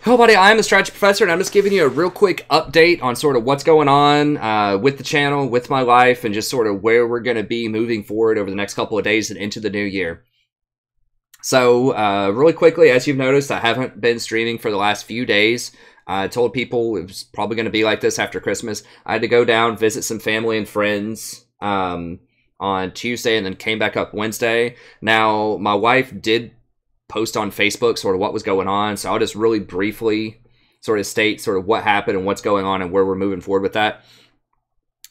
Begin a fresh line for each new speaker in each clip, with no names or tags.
Hello, buddy. I'm the Strategy Professor, and I'm just giving you a real quick update on sort of what's going on with the channel, with my life, and just sort of where we're going to be moving forward over the next couple of days and into the new year. So, really quickly, as you've noticed, I haven't been streaming for the last few days. I told people it was probably going to be like this after Christmas. I had to go down, visit some family and friends on Tuesday, and then came back up Wednesday. Now, my wife did post on Facebook sort of what was going on, so I'll just really briefly sort of state sort of what happened and what's going on and where we're moving forward with that.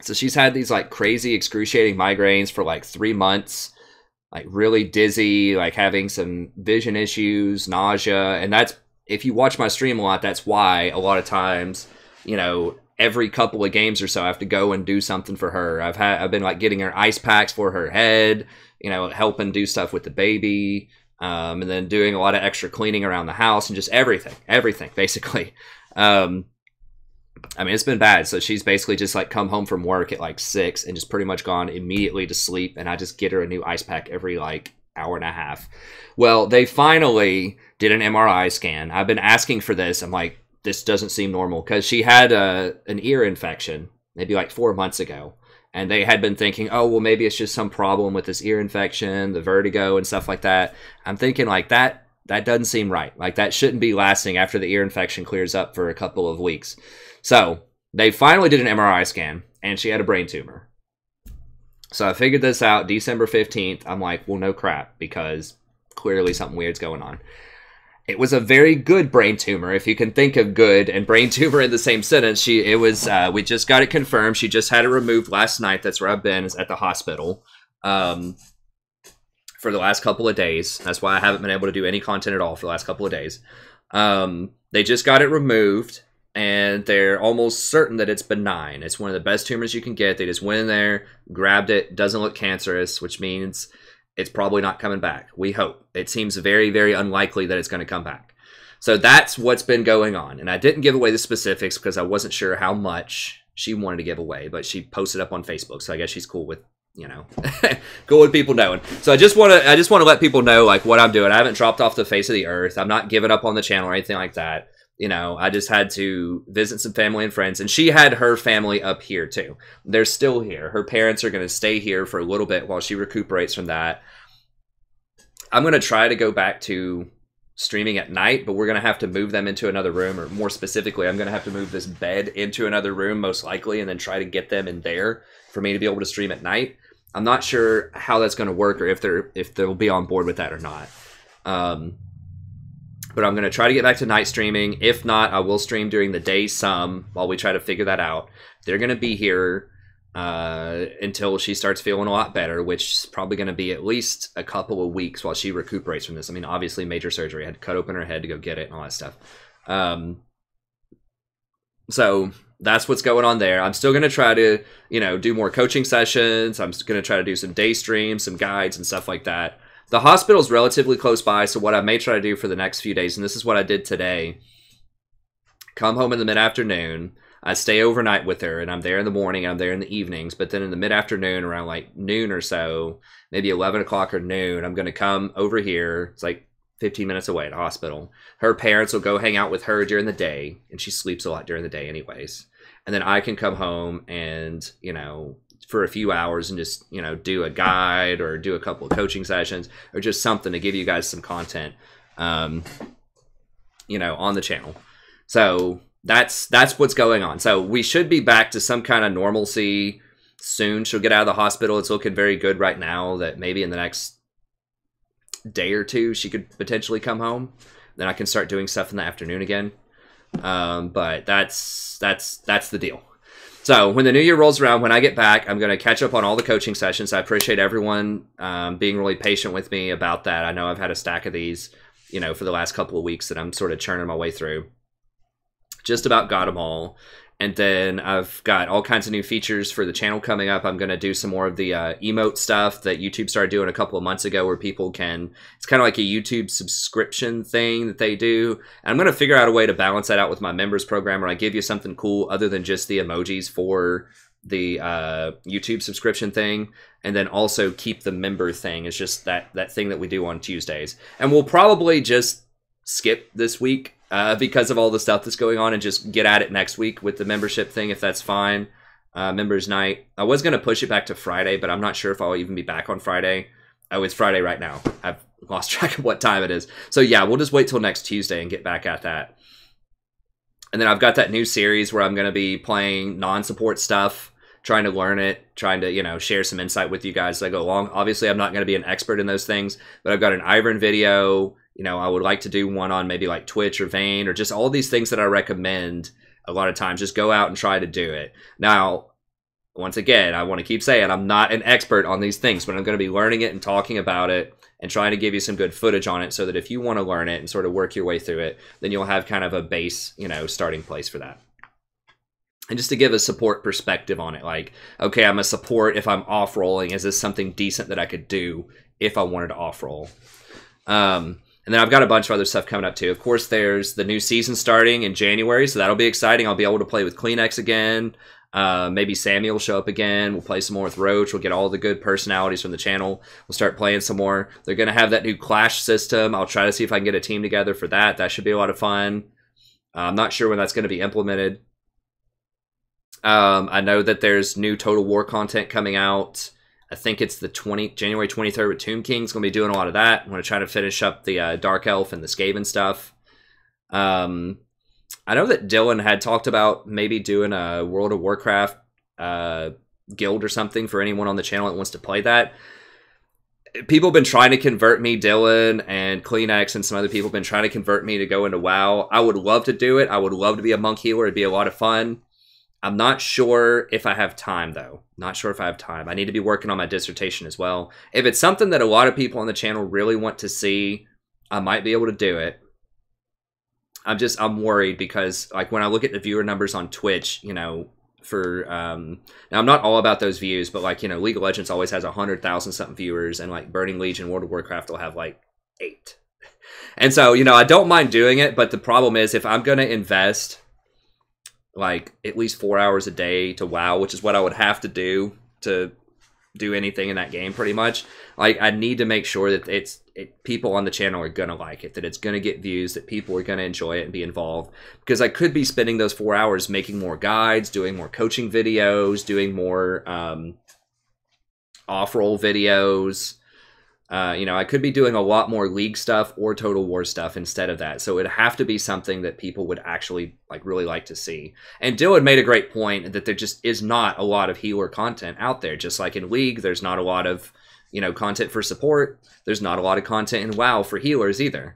So she's had these like crazy excruciating migraines for like 3 months, like really dizzy, like having some vision issues, nausea, and that's, if you watch my stream a lot, that's why a lot of times, you know, every couple of games or so I have to go and do something for her. I've been like getting her ice packs for her head, you know, helping do stuff with the baby. And then doing a lot of extra cleaning around the house and just everything, basically. I mean, it's been bad. So she's basically just like come home from work at like 6 and just pretty much gone immediately to sleep. And I just get her a new ice pack every like hour and a half. Well, they finally did an MRI scan. I've been asking for this. I'm like, this doesn't seem normal, because she had an ear infection maybe like 4 months ago. And they had been thinking, oh, well, maybe it's just some problem with this ear infection, the vertigo and stuff like that. I'm thinking like that doesn't seem right. Like that shouldn't be lasting after the ear infection clears up for a couple of weeks. So they finally did an MRI scan, and she had a brain tumor. So I figured this out December 15th. I'm like, well, no crap, because clearly something weird's going on. It was a very good brain tumor, if you can think of good and brain tumor in the same sentence. We just got it confirmed. She just had it removed last night. That's where I've been, is at the hospital for the last couple of days. That's why I haven't been able to do any content at all for the last couple of days. They just got it removed, and they're almost certain that it's benign. It's one of the best tumors you can get. They just went in there, grabbed it. Doesn't look cancerous, which means it's probably not coming back. We hope. It seems very, very unlikely that it's going to come back. So that's what's been going on. And I didn't give away the specifics because I wasn't sure how much she wanted to give away, but she posted up on Facebook. So I guess she's cool with, you know, cool with people knowing. So I just want to let people know like what I'm doing. I haven't dropped off the face of the earth. I'm not giving up on the channel or anything like that. You know, I just had to visit some family and friends, and she had her family up here too. They're still here. Her parents are going to stay here for a little bit while she recuperates from that. I'm going to try to go back to streaming at night, but we're going to have to move them into another room, or more specifically, I'm going to have to move this bed into another room most likely, and then try to get them in there for me to be able to stream at night. I'm not sure how that's going to work, or if they'll be on board with that or not. But I'm going to try to get back to night streaming. If not, I will stream during the day some while we try to figure that out. They're going to be here until she starts feeling a lot better, which is probably going to be at least a couple of weeks while she recuperates from this. I mean, obviously major surgery. I had to cut open her head to go get it and all that stuff. So that's what's going on there. I'm still going to try to, you know, do more coaching sessions. I'm going to try to do some day streams, some guides and stuff like that. The hospital is relatively close by, so what I may try to do for the next few days, and this is what I did today, come home in the mid-afternoon, I stay overnight with her, and I'm there in the morning, and I'm there in the evenings, but then in the mid-afternoon, around like noon or so, maybe 11 o'clock or noon, I'm going to come over here. It's like 15 minutes away at the hospital. Her parents will go hang out with her during the day, and she sleeps a lot during the day anyways. And then I can come home and, you know, for a few hours and just, you know, do a guide or do a couple of coaching sessions or just something to give you guys some content, you know, on the channel. So that's what's going on. So we should be back to some kind of normalcy soon. She'll get out of the hospital. It's looking very good right now that maybe in the next day or two, she could potentially come home. Then I can start doing stuff in the afternoon again. But that's the deal. So when the new year rolls around, when I get back, I'm going to catch up on all the coaching sessions. I appreciate everyone being really patient with me about that. I know I've had a stack of these, you know, for the last couple of weeks that I'm sort of churning my way through. Just about got them all. And then I've got all kinds of new features for the channel coming up. I'm going to do some more of the emote stuff that YouTube started doing a couple of months ago, where people can, it's kind of like a YouTube subscription thing that they do. And I'm going to figure out a way to balance that out with my members program, where I give you something cool other than just the emojis for the YouTube subscription thing. And then also keep the member thing. It's just that thing that we do on Tuesdays. And we'll probably just skip this week because of all the stuff that's going on, and just get at it next week with the membership thing, if that's fine. Members night. I was going to push it back to Friday, but I'm not sure if I'll even be back on Friday. Oh, it's Friday right now. I've lost track of what time it is. So yeah, we'll just wait till next Tuesday and get back at that. And then I've got that new series where I'm going to be playing non-support stuff, trying to learn it, trying to, you know, share some insight with you guys as I go along. Obviously, I'm not going to be an expert in those things, but I've got an Ivern video. You know, I would like to do one on maybe like Twitch or Vane or just all these things that I recommend a lot of times. Just go out and try to do it. Now, once again, I want to keep saying I'm not an expert on these things, but I'm going to be learning it and talking about it and trying to give you some good footage on it so that if you want to learn it and sort of work your way through it, then you'll have kind of a base, you know, starting place for that. And just to give a support perspective on it, like, okay, I'm a support if I'm off-rolling. Is this something decent that I could do if I wanted to off-roll? And then I've got a bunch of other stuff coming up too. Of course, there's the new season starting in January, so that'll be exciting. I'll be able to play with Kleenex again. Maybe Sammy will show up again. We'll play some more with Roach. We'll get all the good personalities from the channel. We'll start playing some more. They're going to have that new Clash system. I'll try to see if I can get a team together for that. That should be a lot of fun. I'm not sure when that's going to be implemented. I know that there's new Total War content coming out. I think it's the January 23rd with Tomb King's going to be doing a lot of that. I'm going to try to finish up the Dark Elf and the Skaven stuff. I know that Dylan had talked about maybe doing a World of Warcraft guild or something for anyone on the channel that wants to play that. People have been trying to convert me, Dylan and Kleenex and some other people have been trying to convert me to go into WoW. I would love to do it. I would love to be a monk healer. It'd be a lot of fun. I'm not sure if I have time, though. Not sure if I have time. I need to be working on my dissertation as well. If it's something that a lot of people on the channel really want to see, I might be able to do it. I'm worried because, like, when I look at the viewer numbers on Twitch, you know, for, now I'm not all about those views, but, like, you know, League of Legends always has 100,000 something viewers, and, like, Burning Legion, World of Warcraft will have, like, 8. And so, you know, I don't mind doing it, but the problem is if I'm going to invest, like, at least 4 hours a day to WoW, which is what I would have to do anything in that game pretty much. Like, I need to make sure that people on the channel are going to like it, that it's going to get views, that people are going to enjoy it and be involved. Because I could be spending those 4 hours making more guides, doing more coaching videos, doing more off-roll videos. You know, I could be doing a lot more League stuff or Total War stuff instead of that. So it'd have to be something that people would actually, like, really like to see. And Dylan made a great point that there just is not a lot of healer content out there. Just like in League, there's not a lot of, you know, content for support. There's not a lot of content in WoW for healers either.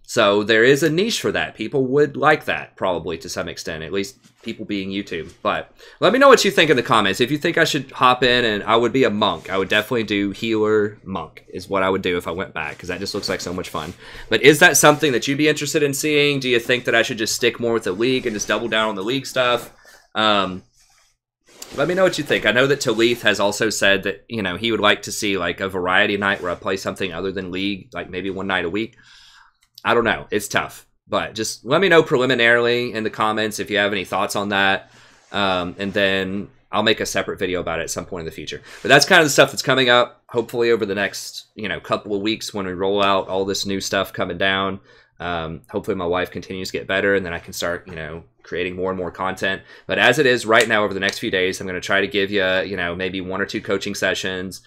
So there is a niche for that. People would like that, probably, to some extent, at least people being YouTube. But let me know what you think in the comments. If you think I should hop in and I would be a monk, I would definitely do healer monk is what I would do if I went back, because that just looks like so much fun. But is that something that you'd be interested in seeing? Do you think that I should just stick more with the League and just double down on the League stuff? Let me know what you think. I know that Talith has also said that, you know, he would like to see, like, a variety night where I play something other than League, like maybe one night a week. I don't know. It's tough. But just let me know preliminarily in the comments if you have any thoughts on that. And then I'll make a separate video about it at some point in the future. But that's kind of the stuff that's coming up, hopefully over the next, you know, couple of weeks when we roll out all this new stuff coming down. Hopefully my wife continues to get better and then I can start, you know, creating more and more content. But as it is right now over the next few days, I'm going to try to give you, you know, maybe 1 or 2 coaching sessions.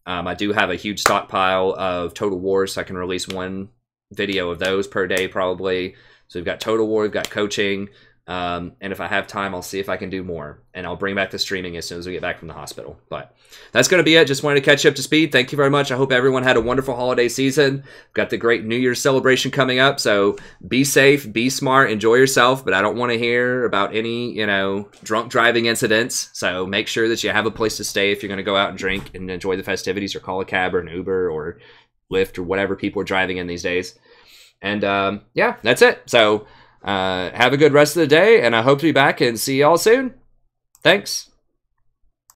I do have a huge stockpile of Total War, so I can release 1 video of those per day probably. So we've got Total War, we've got coaching, and if I have time, I'll see if I can do more, and I'll bring back the streaming as soon as we get back from the hospital. But that's going to be it. Just wanted to catch you up to speed. Thank you very much. I hope everyone had a wonderful holiday season. Got the great New Year's celebration coming up, so be safe, be smart, enjoy yourself, but I don't want to hear about any, you know, drunk driving incidents. So make sure that you have a place to stay if you're going to go out and drink and enjoy the festivities, or call a cab or an Uber or Lyft or whatever people are driving in these days. And yeah, that's it. So have a good rest of the day, and I hope to be back and see y'all soon. Thanks.